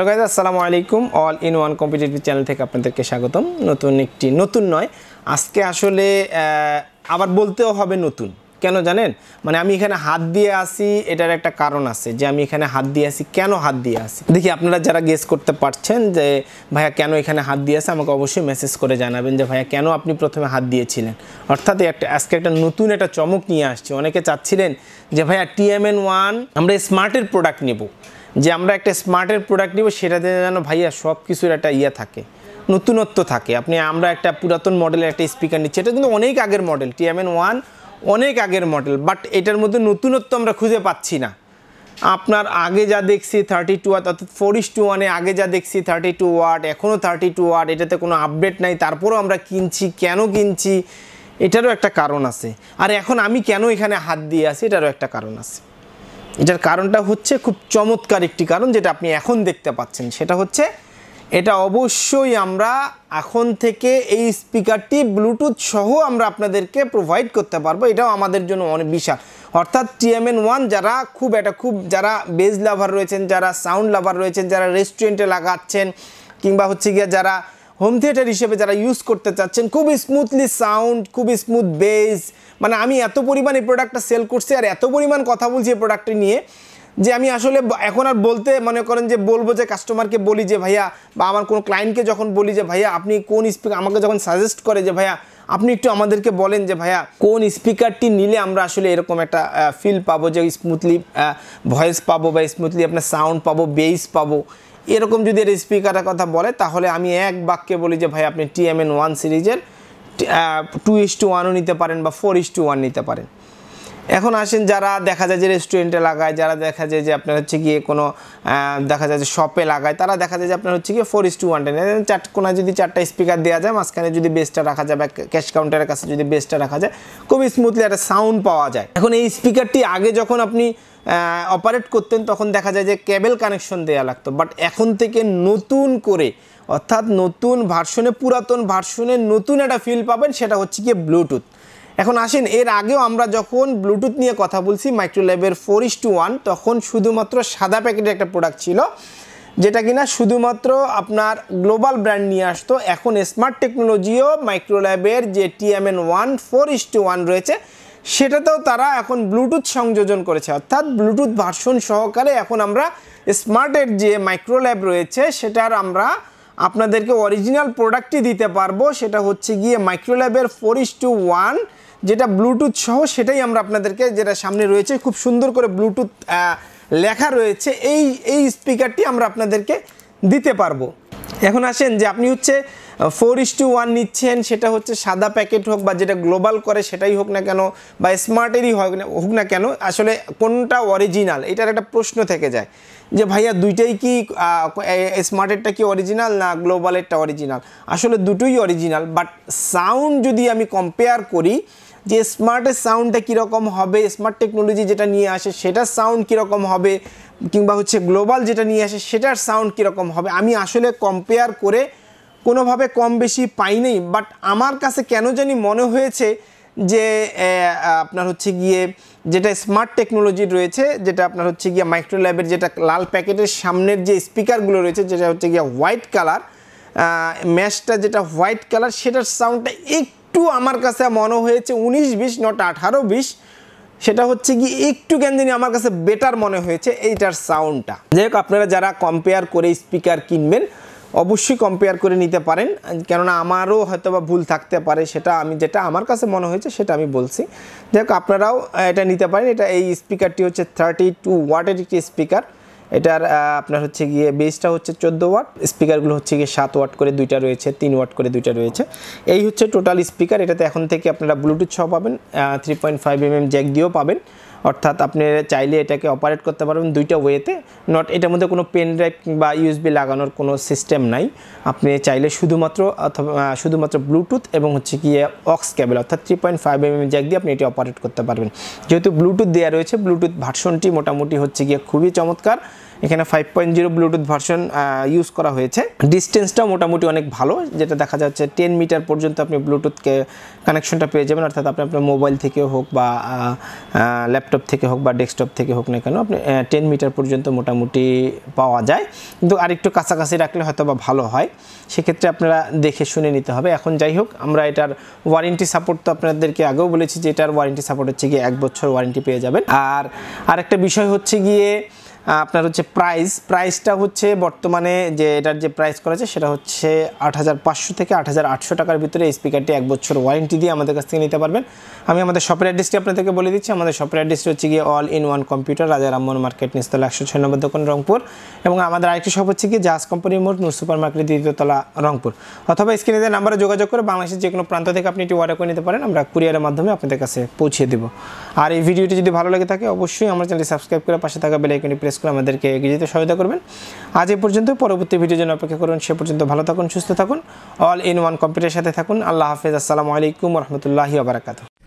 Guys আসসালামু আলাইকুম all in one competitive channel থেকে আপনাদেরকে স্বাগতম। নতুন নয়, আজকে আসলে আবার বলতেও হবে নতুন। কেন জানেন, মানে আমি এখানে হাত দিয়ে আসি, এটার একটা কারণ আছে যে আমি এখানে হাত দিয়ে আসি। কেন হাত দিয়ে আসি দেখি, আপনারা যারা গেস করতে পারছেন যে ভাইয়া কেন এখানে হাত দিয়ে আসে, আমাকে অবশ্যই মেসেজ করে জানাবেন যে ভাইয়া কেন আপনি প্রথমে হাত দিয়েছিলেন। অর্থাৎ আজকে একটা নতুন একটা চমক নিয়ে আসছি। অনেকে চাচ্ছিলেন যে ভাইয়া TMN1 আমরা স্মার্টের প্রোডাক্ট নেব, যে আমরা একটা স্মার্টের প্রোডাক্ট নিব, সেটাতে যেন ভাইয়া সব কিছুর একটা থাকে, নতুনত্ব থাকে। আমরা একটা পুরাতন মডেলের একটা স্পিকার নিচ্ছি, এটা কিন্তু অনেক আগের মডেল, TMN1 অনেক আগের মডেল, বাট এটার মধ্যে নতুনত্ব আমরা খুঁজে পাচ্ছি না। আপনার আগে যা দেখছি 32 ওয়াট, অর্থাৎ 4:1 আগে যা দেখছি 32 ওয়াট, এখনও 32 ওয়াট, এটাতে কোনো আপডেট নাই, তারপরেও আমরা কিনছি। কেন কিনছি এটারও একটা কারণ আছে। আর এখন আমি কেন এখানে হাত দিয়ে আসি এটারও একটা কারণ আছে। এটার কারণটা হচ্ছে খুব চমৎকার একটি কারণ, যেটা আপনি এখন দেখতে পাচ্ছেন। সেটা হচ্ছে এটা অবশ্যই আমরা এখন থেকে এই স্পিকারটি ব্লুটুথ সহ আমরা আপনাদেরকে প্রোভাইড করতে পারবো। এটাও আমাদের জন্য অনেক বিশাল। অর্থাৎ TMN1 যারা যারা বেজ লাভার রয়েছেন, যারা সাউন্ড লাভার রয়েছেন, যারা রেস্টুরেন্টে লাগাচ্ছেন, কিংবা যারা হোম থিয়েটার হিসেবে যারা ইউজ করতে চাচ্ছেন, খুব স্মুথলি সাউন্ড, খুব স্মুথ বেজ, মানে আমি এত পরিমাণ এই প্রোডাক্টটা সেল করছি আর এত পরিমাণ কথা বলছি এই প্রোডাক্টটি নিয়ে, যে আমি আসলে এখন আর বলতে মনে করেন যে বলবো যে কাস্টমারকে বলি যে ভাইয়া, বা আমার কোনো ক্লায়েন্টকে যখন বলি যে ভাইয়া আপনি কোন স্পিকার, আমাকে যখন সাজেস্ট করে যে ভাইয়া আপনি একটু আমাদেরকে বলেন যে ভাইয়া কোন স্পিকারটি নিলে আমরা আসলে এরকম একটা ফিল পাবো, যে স্মুথলি ভয়েস পাবো বা স্মুথলি আপনার সাউন্ড পাবো, বেস পাবো, এরকম যদি এর স্পিকারের কথা বলে, তাহলে আমি এক বাক্যে বলি যে ভাই আপনি TMN1 সিরিজের 2:1ও নিতে পারেন বা 4:1 নিতে পারেন। এখন আসেন যারা দেখা যায় যে রেস্টুরেন্টে লাগায়, যারা দেখা যায় যে আপনার কোনো দেখা যায় যে শপে লাগায়, তারা দেখা যায় যে আপনার 4:1 নেয়। কোনায় যদি 4টা স্পিকার দেওয়া যায়, মাঝখানে যদি বেসটা রাখা যায় বা ক্যাশ কাউন্টারের কাছে যদি বেসটা রাখা যায়, খুব স্মুথলি একটা সাউন্ড পাওয়া যায়। এখন এই স্পিকারটি আগে যখন আপনি অপারেট করতেন তখন দেখা যায় যে কেবল কানেকশন দেওয়া লাগতো, বাট এখন থেকে নতুন করে, অর্থাৎ নতুন ভার্সনে, পুরাতন ভার্সনে নতুন একটা ফিল পাবেন, সেটা হচ্ছে ব্লুটুথ। এখন আসেন, এর আগেও আমরা যখন ব্লুটুথ নিয়ে কথা বলছি মাইক্রোল্যাবের 4:1, তখন শুধুমাত্র সাদা প্যাকেটের একটা প্রোডাক্ট ছিল, যেটা কিনা শুধুমাত্র আপনার গ্লোবাল ব্র্যান্ড নিয়ে আসতো। এখন স্মার্ট টেকনোলজিও মাইক্রোল্যাবের যে TMN1 4:1 রয়েছে, সেটাতেও তারা এখন ব্লুটুথ সংযোজন করেছে, অর্থাৎ ব্লুটুথ ভার্সন সহকারে এখন আমরা স্মার্টের যে মাইক্রোল্যাব রয়েছে সেটার আমরা আপনাদেরকে অরিজিনাল প্রোডাক্টই দিতে পারবো। সেটা হচ্ছে মাইক্রোল্যাবের 4:1, যেটা ব্লুটুথ সহ, সেটাই আমরা আপনাদেরকে, যেটা সামনে রয়েছে খুব সুন্দর করে ব্লুটুথ লেখা রয়েছে, এই স্পিকারটি আমরা আপনাদেরকে দিতে পারবো। এখন আসেন যে আপনি 4:1 নিচ্ছেন, সেটা সাদা প্যাকেট হোক বা যেটা গ্লোবাল করে সেটাই হোক না কেন, বা স্মার্টেরই হোক না কেন, আসলে কোনটা অরিজিনাল এটার একটা প্রশ্ন থেকে যায় যে ভাইয়া দুইটাই কি, স্মার্টেরটা কি অরিজিনাল না গ্লোবালেরটা অরিজিনাল? আসলে দুটোই অরিজিনাল, বাট সাউন্ড যদি আমি কম্পেয়ার করি যে স্মার্টের সাউন্ডটা কীরকম হবে, স্মার্ট টেকনোলজি যেটা নিয়ে আসে সেটার সাউন্ড কীরকম হবে, কিংবা গ্লোবাল যেটা নিয়ে আসে সেটার সাউন্ড কীরকম হবে, আমি আসলে কম্পেয়ার করে কোনোভাবে কম বেশি পাইনি। বাট আমার কাছে কেন জানি মনে হয়েছে যে আপনার যেটা স্মার্ট টেকনোলজির রয়েছে, যেটা আপনার মাইক্রোল্যাবের যেটা লাল প্যাকেটের সামনের যে স্পিকারগুলো রয়েছে, যেটা হোয়াইট কালার, ম্যাশটা যেটা হোয়াইট কালার, সেটার সাউন্ডটা একটু আমার কাছে মনে হয়েছে 19-20 নট 18-20, সেটা একটু কেন জানি আমার কাছে বেটার মনে হয়েছে এইটার সাউন্ডটা। যাই হোক, আপনারা যারা কম্পেয়ার করে স্পিকার কিনবেন অবশ্যই কম্পেয়ার করে নিতে পারেন, কেননা আমারও হয়তো বা ভুল থাকতে পারে, সেটা আমি যেটা আমার কাছে মনে হয়েছে সেটা আমি বলছি। যাই হোক, আপনারাও এটা নিতে পারেন। এই স্পিকারটি 32 ওয়াটের একটি স্পিকার। এটার আপনার বেসটা 14 ওয়াট, স্পিকারগুলো 7 ওয়াট করে দুইটা রয়েছে, 3 ওয়াট করে দুইটা রয়েছে। এই টোটাল স্পিকার। এটাতে এখন থেকে আপনারা ব্লুটুথ সহ পাবেন, 3.5mm জ্যাক দিয়েও পাবেন, অর্থাৎ আপনি চাইলে এটাকে অপারেট করতে পারবেন দুইটা ওয়েতে। এটার মধ্যে কোনো পেন ড্রাইভ বা USB লাগানোর কোনো সিস্টেম নাই। আপনি চাইলে শুধুমাত্র ব্লুটুথ এবং অক্স কেবল, অর্থাৎ 3.5mm জ্যাক দিয়ে আপনি এটি অপারেট করতে পারবেন। যেহেতু ব্লুটুথ দেওয়া রয়েছে, ব্লুটুথ ভার্সনটি মোটামুটি খুবই চমৎকার। এখানে 5.0 ব্লুটুথ ভার্সন ইউজ করা হয়েছে। ডিস্টেন্সটাও মোটামুটি অনেক ভালো, যেটা দেখা যাচ্ছে 10 মিটার পর্যন্ত আপনি ব্লুটুথকে কানেকশনটা পেয়ে যাবেন, অর্থাৎ আপনি আপনার মোবাইল থেকে হোক বা ল্যাপটপ থেকে হোক বা ডেস্কটপ থেকে হোক না কেন আপনি 10 মিটার পর্যন্ত মোটামুটি পাওয়া যায়, কিন্তু আরেকটু কাছাকাছি রাখলে হয়তো বা ভালো হয়, সেক্ষেত্রে আপনারা দেখে শুনে নিতে হবে। এখন যাই হোক, আমরা এটার ওয়ারেন্টি সাপোর্ট তো আপনাদেরকে আগেও বলেছি যে এটার ওয়ারেন্টি সাপোর্ট হচ্ছে গিয়ে 1 বছর ওয়ারেন্টি পেয়ে যাবেন। আর আরেকটা বিষয় হচ্ছে গিয়ে আপনার হচ্ছে প্রাইসটা হচ্ছে বর্তমানে যে এটার যে প্রাইস করা আছে সেটা হচ্ছে 8500 থেকে 8800 টাকার ভিতরে এই স্পিকারটি 1 বছর ওয়ারেন্টি দিয়ে আমাদের কাছ থেকে নিতে পারবেন। আমি আমাদের শপের অ্যাড্রেসটি আপনাদেরকে বলে দিচ্ছি। আমাদের শপের অ্যাড্রেসটি হচ্ছে গিয়ে অল ইন ওয়ান কম্পিউটার, রাজা রামমোহন মার্কেট, নিচতলা 106 নম্বর দোকান, রংপুর। এবং আমাদের আরেকটি শপ হচ্ছে গিয়ে জাহাজ কোম্পানি মোড়, নূর সুপার মার্কেট, 2য় তলা, রংপুর। অথবা স্ক্রিনে দেওয়া নাম্বারে যোগাযোগ করে বাংলাদেশের যে কোনো প্রান্ত থেকে আপনি এটি অর্ডার করে নিতে পারেন, আমরা কুরিয়ারের মাধ্যমে আপনাদের কাছে পৌঁছে দেব। আর এই ভিডিওটি যদি ভালো লাগে থাকে অবশ্যই আমার চ্যানেলটি সাবস্ক্রাইব করে পাশে থাকা বেল আইকনটি প্রেস করে আমাদেরকে এগিয়ে যেতে সহায়তা করবেন। আজ এই পর্যন্ত, পরবর্তী ভিডিওর জন্য অপেক্ষা করুন। সে পর্যন্ত ভালো থাকুন, সুস্থ থাকুন, অল ইন ওয়ান কম্পিউটারের সাথে থাকুন। আল্লাহ হাফেজ, আসসালামু আলাইকুম ওয়া রাহমাতুল্লাহি ওয়া বারাকাতুহু।